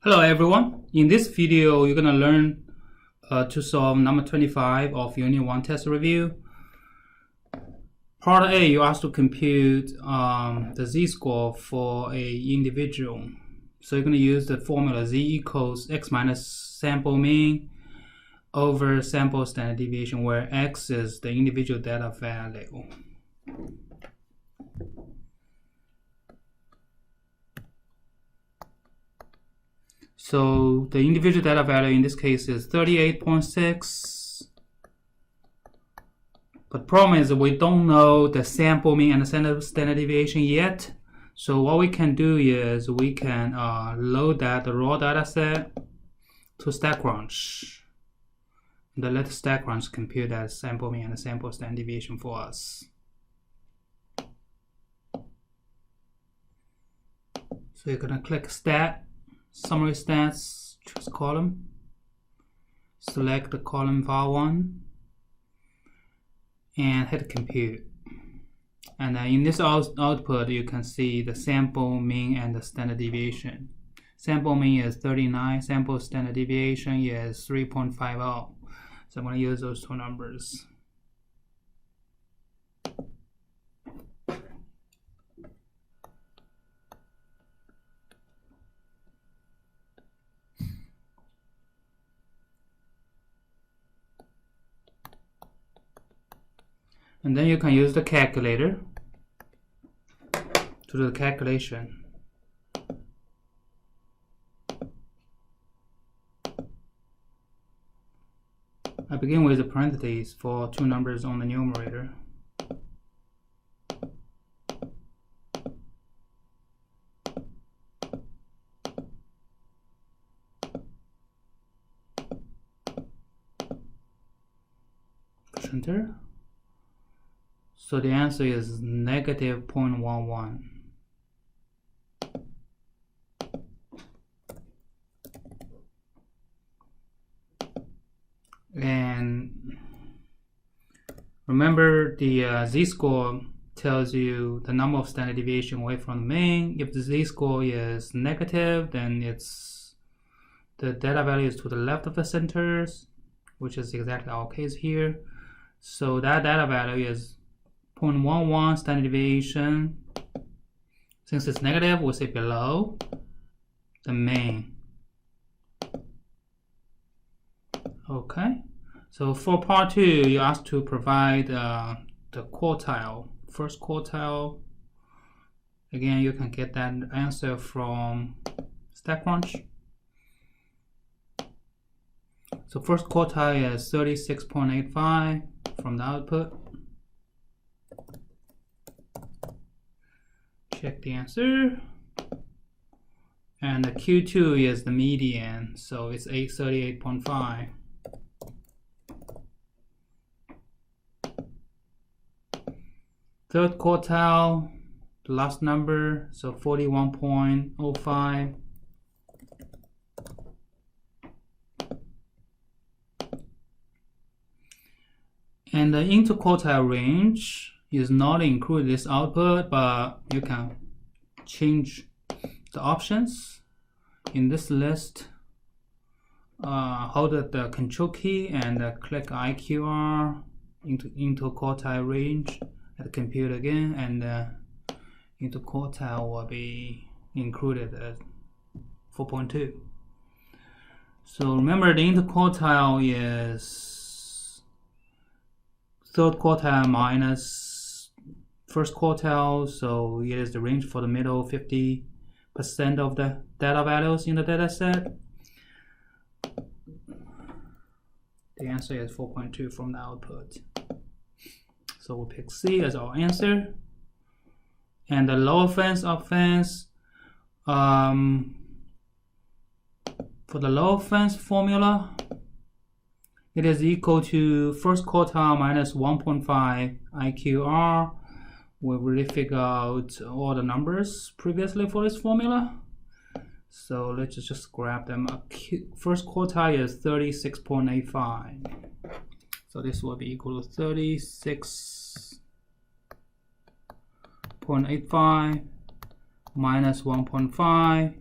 Hello everyone, in this video you're going to learn to solve number 25 of Unit 1 test review. Part A, you asked to compute the z-score for a individual. So you're going to use the formula z equals x minus sample mean over sample standard deviation, where x is the individual data value. So the individual data value in this case is 38.6. But the problem is we don't know the sample mean and the standard deviation yet. So what we can do is we can load that raw data set to StatCrunch. And then let StatCrunch compute that sample mean and the sample standard deviation for us. So you're going to click Stat. Summary stats, choose column, select the column var1 and hit compute. And in this output you can see the sample mean and the standard deviation. Sample mean is 39, sample standard deviation is 3.50. So I'm going to use those two numbers. And then you can use the calculator to do the calculation. I begin with the parentheses for two numbers on the numerator. Push enter. So the answer is negative 0.11. And remember, the z-score tells you the number of standard deviation away from the mean. If the z-score is negative, then the data value is to the left of the centers, which is exactly our case here. So that data value is 0.11 standard deviation. Since it's negative, we'll say below the mean. Okay, so for part 2, you asked to provide the quartile, first quartile. Again, you can get that answer from StatCrunch. So first quartile is 36.85 from the output. Check the answer, and the Q2 is the median, so it's 838.5. Third quartile, the last number, so 41.05. And the interquartile range is not included in this output, but you can change the options in this list. Hold the control key and click IQR into quartile range and compute again, and interquartile will be included at 4.2. So remember, the interquartile is third quartile minus first quartile, so it is the range for the middle 50% of the data values in the data set. The answer is 4.2 from the output. So we'll pick C as our answer. And the lower fence, up fence, for the lower fence formula, it is equal to first quartile minus 1.5 IQR. We've already figured out all the numbers previously for this formula. So let's just grab them. First quartile is 36.85. So this will be equal to 36.85 minus 1.5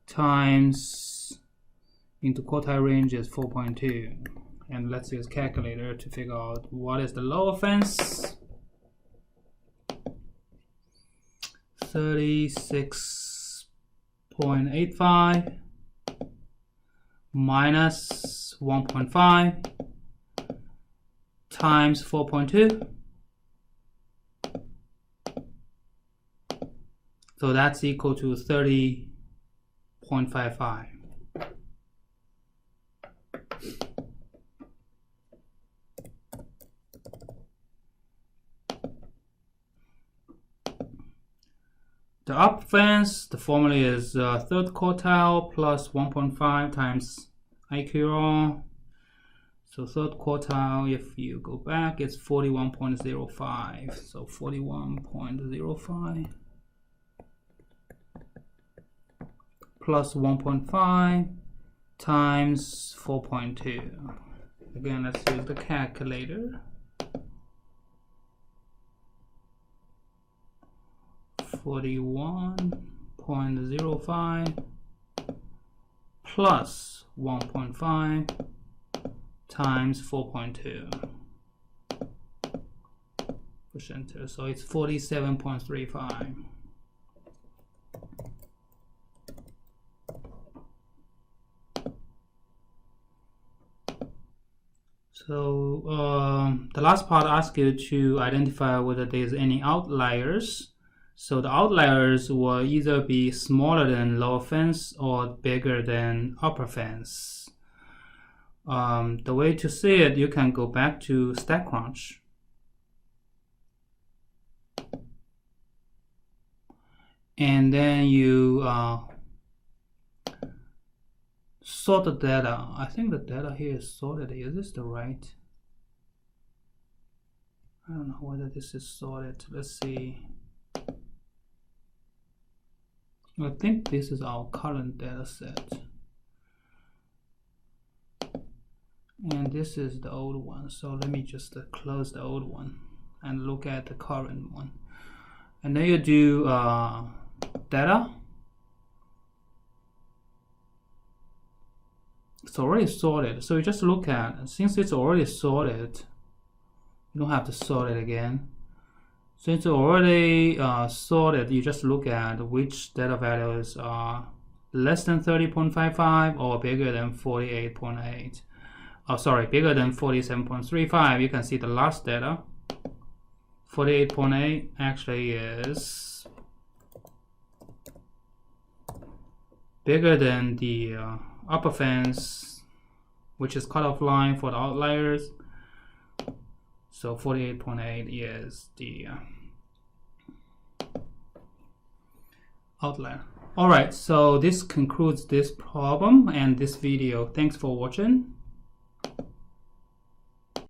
times into quartile range is 4.2. And let's use calculator to figure out what is the lower fence. 36.85 minus 1.5 times 4.2. So that's equal to 30.55. The upper fence, the formula is third quartile plus 1.5 times IQR. So third quartile, if you go back, it's 41.05. So 41.05 plus 1.5 times 4.2. Again, let's use the calculator. 41.05 plus 1.5 times 4.2 percent. So it's 47.35. So the last part asks you to identify whether there's any outliers. So the outliers will either be smaller than lower fence or bigger than upper fence. The way to see it, you can go back to StatCrunch. And then you sort the data. I think the data here is sorted. Is this the right? I don't know whether this is sorted. Let's see. I think this is our current data set. And this is the old one. So let me just close the old one and look at the current one. And then you do data. It's already sorted. So you just look at, since it's already sorted, you don't have to sort it again. Since it's already sorted, you just look at which data values are less than 30.55 or bigger than 48.8. Oh, sorry, bigger than 47.35. You can see the last data. 48.8 actually is bigger than the upper fence, which is cutoff line for the outliers. So 48.8 is the outlier. All right, so this concludes this problem and this video. Thanks for watching.